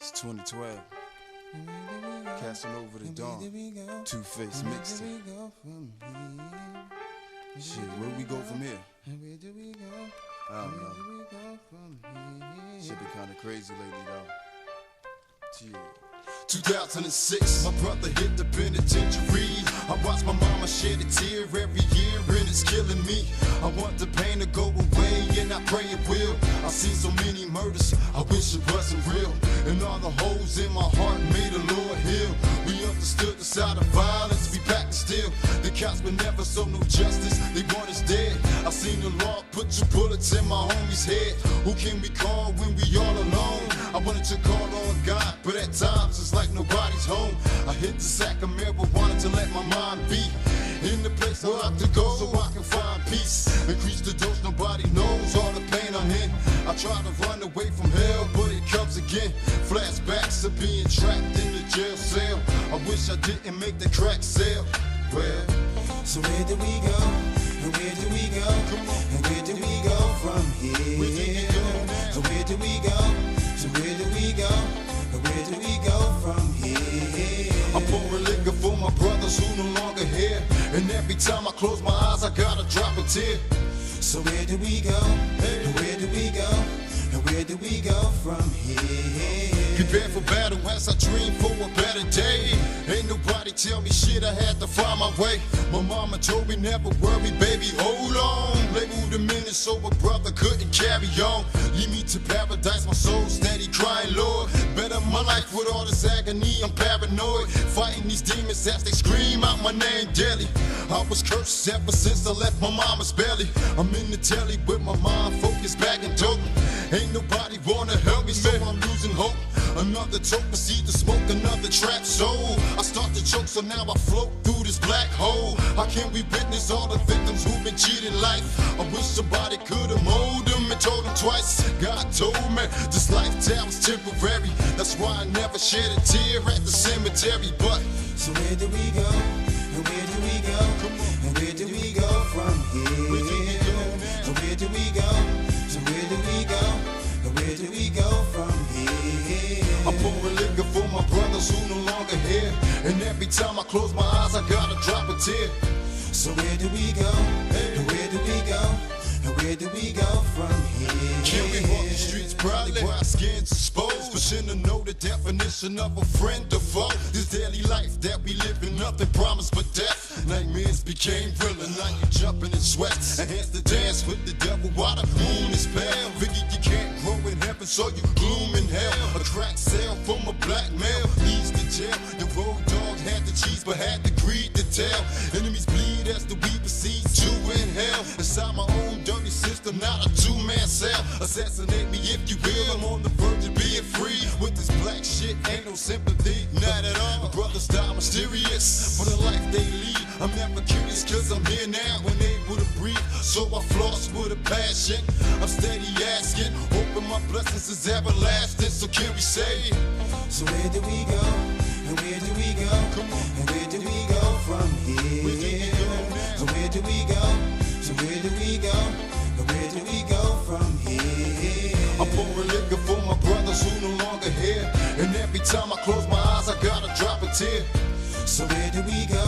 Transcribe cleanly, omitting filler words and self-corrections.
It's 2012. Kasinova the Dawn. Two-Face mixtape. Shit, where we go from here? I don't know. Shit been kinda crazy lately though. Yeah. 2006, my brother hit the penitentiary. I watch my mama shed a tear every year and it's killing me. I want the pain to go away and I pray it will. I've seen so many murders, I wish it wasn't real. And all the holes in my heart made the Lord heal. We understood the side of violence, we packed it still. The cops would never show no justice, they want us dead. I seen the law put 2 bullets in my homie's head. Who can we call when we all alone? I wanted to call on God, but at times it's like nobody's home. I hit the sack of marijuana to let my mind be in the place I have to go so I can find peace. Increase the dose, nobody knows all the pain I'm in. I try to run away from hell, but it comes again. Flashbacks of being trapped in the jail cell. I wish I didn't make the crack sale. Well, so where do we go? And where do we go? And where do we go from here? where do you go now? And where do we go? So where do we go? And where do we go from here? I'm pouring liquor for my brothers who no longer here. And every time I close my eyes, I gotta drop a tear. So where do we go? And where do we go? And where do we go from here? Prepare for battle as I dream for a better day. Ain't nobody tell me shit, I had to find my way. My mama told me never worry, baby, hold on. Labeled a minute so a brother couldn't carry on. Lead me to paradise, my soul steady crying, Lord. Better my life with all this agony, I'm paranoid. Fighting these demons as they scream out my name daily. I was cursed ever since I left my mama's belly. I'm in the telly with my mind focused back and dope. Ain't nobody wanna help me, so I'm losing hope. Another toke, proceed to smoke another trap soul. I start to choke, so now I float through this black hole. How can we witness all the victims who've been cheated life? I wish somebody could've molded them and told them twice. God told me this lifetime was temporary. That's why I never shed a tear at the cemetery. But so where do we go? And where do we go? And where do we go from here? where do you go now? And where do we go? So where do we go? And where do we go from here? I'm pouring liquor for my brothers who no longer here. And every time I close my eyes, I gotta drop a tear. So where do we go? And where do we go? And where do we go from here? Can we walk the streets proudly while our skin's exposed? But shouldn't know the definition of a friend or foe. This daily life that we live in, nothing promised but death. Nightmares became real and now you jumping in sweat. And hence the dance with the devil while the moon is pale. Figure you can't grow in heaven, so you gloom in hell. A crack sale from a black male leads to jail. The road dog had the cheese but had the greed to tell. Enemies bleed as the weed proceeds to inhale. Inside my own dirty system, not a 2-man cell. Assassinate me if you will, I'm on the verge of being free. With this black shit, ain't no sympathy, not at all. My brothers die mysterious for the life they lead. I'm never curious cause I'm here now, unable to breathe. So I floss with a passion, I'm steady asking, hoping my blessings is everlasting. So can we say, so where do we go? And where do we go? And where do we go from here? where do you go now? And where do we go? So where do we go? And where do we go from here? I'm pouring liquor for my brothers who no longer here. And every time I close my eyes, I gotta drop a tear. So where do we go?